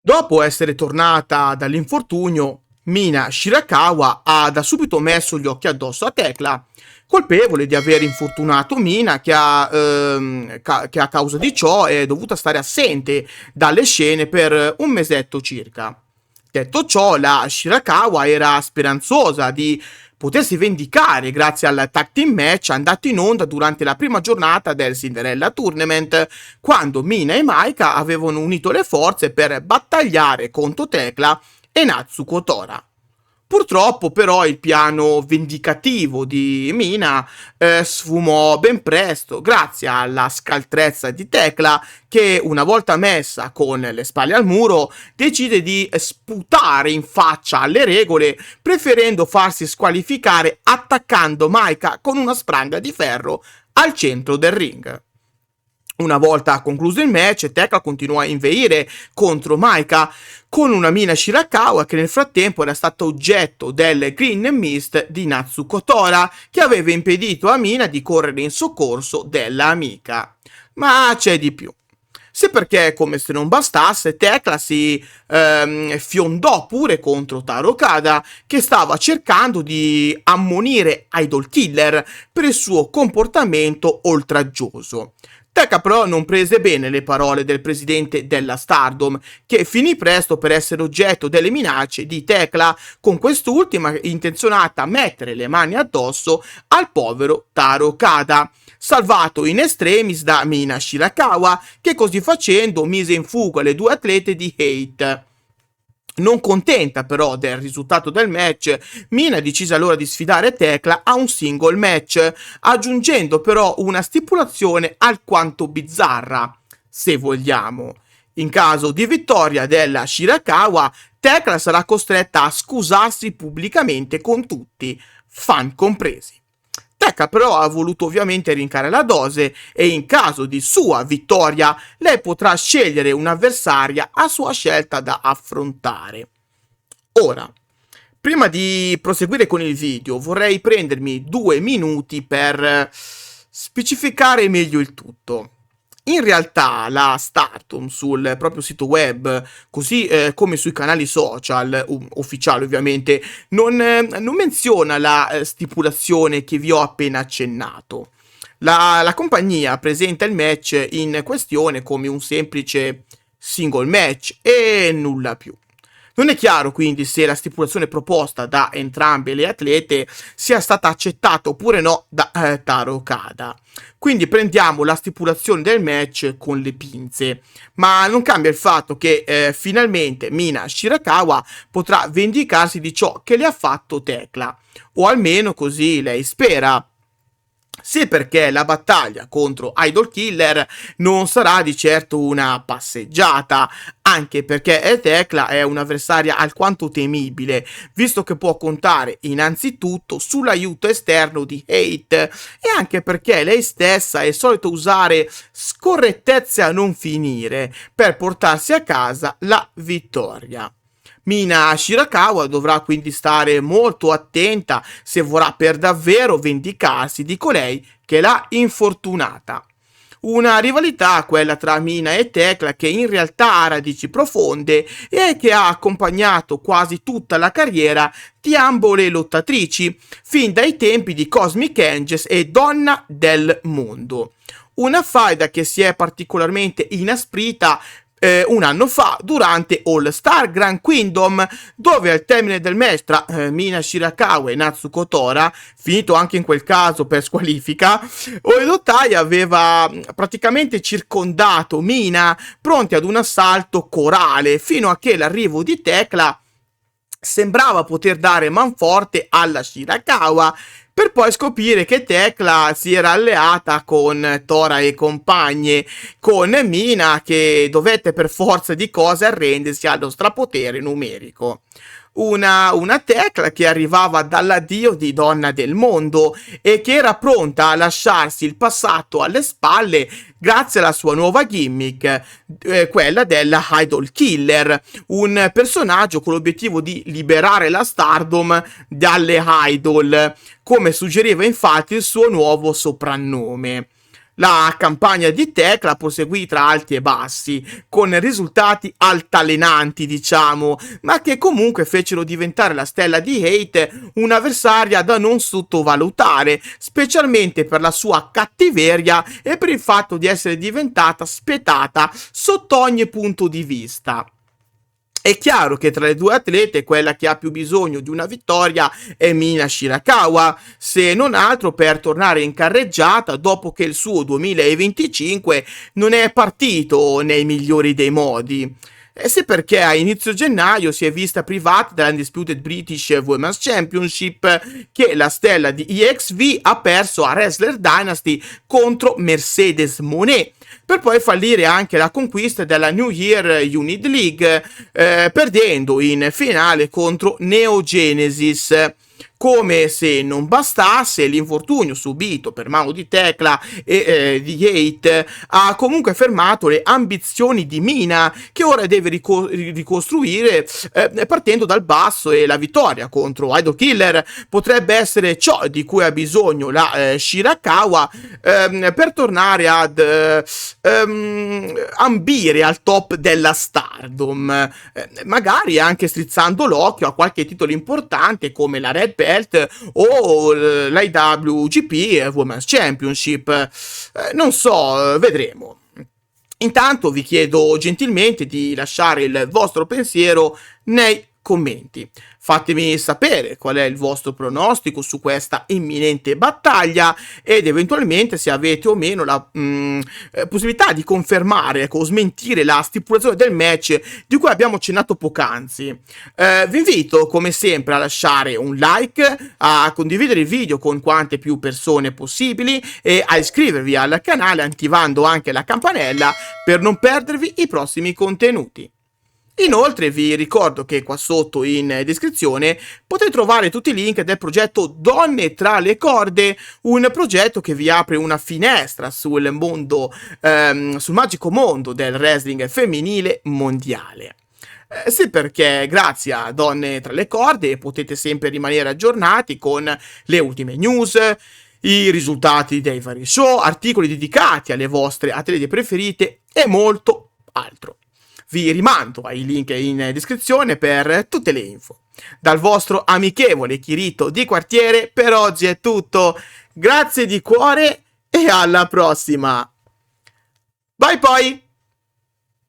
Dopo essere tornata dall'infortunio, Mina Shirakawa ha da subito messo gli occhi addosso a Tekla, colpevole di aver infortunato Mina che a causa di ciò è dovuta stare assente dalle scene per un mesetto circa. Detto ciò, la Shirakawa era speranzosa di potersi vendicare grazie al tag team match andato in onda durante la prima giornata del Cinderella Tournament, quando Mina e Maika avevano unito le forze per battagliare contro Tekla e Natsuko Tora. Purtroppo però il piano vendicativo di Mina sfumò ben presto grazie alla scaltrezza di Tekla che, una volta messa con le spalle al muro, decide di sputare in faccia alle regole, preferendo farsi squalificare attaccando Maika con una spranga di ferro al centro del ring. Una volta concluso il match, Tekla continuò a inveire contro Maika con una Mina Shirakawa che nel frattempo era stata oggetto del Green Mist di Natsuko Tora, che aveva impedito a Mina di correre in soccorso della amica. Ma c'è di più. Se perché, come se non bastasse, Tekla si fiondò pure contro Taro Okada, che stava cercando di ammonire Idol Killer per il suo comportamento oltraggioso. Tekla però non prese bene le parole del presidente della Stardom, che finì presto per essere oggetto delle minacce di Tekla, con quest'ultima intenzionata a mettere le mani addosso al povero Taro Okada, salvato in extremis da Mina Shirakawa, che così facendo mise in fuga le due atlete di Hate. Non contenta però del risultato del match, Mina decise allora di sfidare Tekla a un single match, aggiungendo però una stipulazione alquanto bizzarra, se vogliamo. In caso di vittoria della Shirakawa, Tekla sarà costretta a scusarsi pubblicamente con tutti, fan compresi. Tekla però ha voluto ovviamente rincare la dose e in caso di sua vittoria lei potrà scegliere un'avversaria a sua scelta da affrontare. Ora, prima di proseguire con il video vorrei prendermi 2 minuti per specificare meglio il tutto. In realtà la Stardom sul proprio sito web, così come sui canali social ufficiali ovviamente, non menziona la stipulazione che vi ho appena accennato. La compagnia presenta il match in questione come un semplice single match e nulla più. Non è chiaro quindi se la stipulazione proposta da entrambe le atlete sia stata accettata oppure no da Taro Okada. Quindi prendiamo la stipulazione del match con le pinze, ma non cambia il fatto che finalmente Mina Shirakawa potrà vendicarsi di ciò che le ha fatto Tekla, o almeno così lei spera. Sì, perché la battaglia contro Idol Killer non sarà di certo una passeggiata, anche perché Tekla è un'avversaria alquanto temibile, visto che può contare innanzitutto sull'aiuto esterno di Hate e anche perché lei stessa è solita usare scorrettezze a non finire per portarsi a casa la vittoria. Mina Shirakawa dovrà quindi stare molto attenta se vorrà per davvero vendicarsi di colei che l'ha infortunata. Una rivalità, quella tra Mina e Tekla, che in realtà ha radici profonde e che ha accompagnato quasi tutta la carriera di ambo le lottatrici, fin dai tempi di Cosmic Angels e Donna del Mondo. Una faida che si è particolarmente inasprita un anno fa durante All Star Grand Kingdom, dove al termine del match tra Mina Shirakawa e Natsuko Tora, finito anche in quel caso per squalifica, Oedo Tai aveva praticamente circondato Mina, pronti ad un assalto corale, fino a che l'arrivo di Tekla sembrava poter dare manforte alla Shirakawa, per poi scoprire che Tekla si era alleata con Tora e compagne, con Mina che dovette per forza di cose arrendersi allo strapotere numerico. Una Tekla che arrivava dall'addio di Donna del Mondo e che era pronta a lasciarsi il passato alle spalle grazie alla sua nuova gimmick, quella della Idol Killer, un personaggio con l'obiettivo di liberare la Stardom dalle idol, come suggeriva infatti il suo nuovo soprannome. La campagna di Tecla proseguì tra alti e bassi, con risultati altalenanti, diciamo, ma che comunque fecero diventare la stella di Hate un'avversaria da non sottovalutare, specialmente per la sua cattiveria e per il fatto di essere diventata spietata sotto ogni punto di vista. È chiaro che tra le due atlete quella che ha più bisogno di una vittoria è Mina Shirakawa, se non altro per tornare in carreggiata dopo che il suo 2025 non è partito nei migliori dei modi. Sì, perché a inizio gennaio si è vista privata dall'Undisputed British Women's Championship che la stella di EXV ha perso a Wrestler Dynasty contro Mercedes Moné, per poi fallire anche la conquista della New Year Unit League, perdendo in finale contro Neo Genesis. Come se non bastasse, l'infortunio subito per mano di Tecla e di Hate ha comunque fermato le ambizioni di Mina, che ora deve ricostruire partendo dal basso, e la vittoria contro Idol Killer potrebbe essere ciò di cui ha bisogno la Shirakawa per tornare ad ambire al top della Stardom, magari anche strizzando l'occhio a qualche titolo importante come la Red Belt o l'IWGP Women's Championship. Non so, vedremo. Intanto vi chiedo gentilmente di lasciare il vostro pensiero nei commenti. Fatemi sapere qual è il vostro pronostico su questa imminente battaglia ed eventualmente se avete o meno la possibilità di confermare o smentire la stipulazione del match di cui abbiamo accennato poc'anzi. Vi invito come sempre a lasciare un like, a condividere il video con quante più persone possibili e a iscrivervi al canale attivando anche la campanella per non perdervi i prossimi contenuti. Inoltre vi ricordo che qua sotto in descrizione potete trovare tutti i link del progetto Donne tra le corde, un progetto che vi apre una finestra sul mondo, sul magico mondo del wrestling femminile mondiale. Sì, perché grazie a Donne tra le corde potete sempre rimanere aggiornati con le ultime news, i risultati dei vari show, articoli dedicati alle vostre atlete preferite e molto altro. Vi rimando ai link in descrizione per tutte le info. Dal vostro amichevole Kirito di quartiere per oggi è tutto. Grazie di cuore e alla prossima. Bye poi!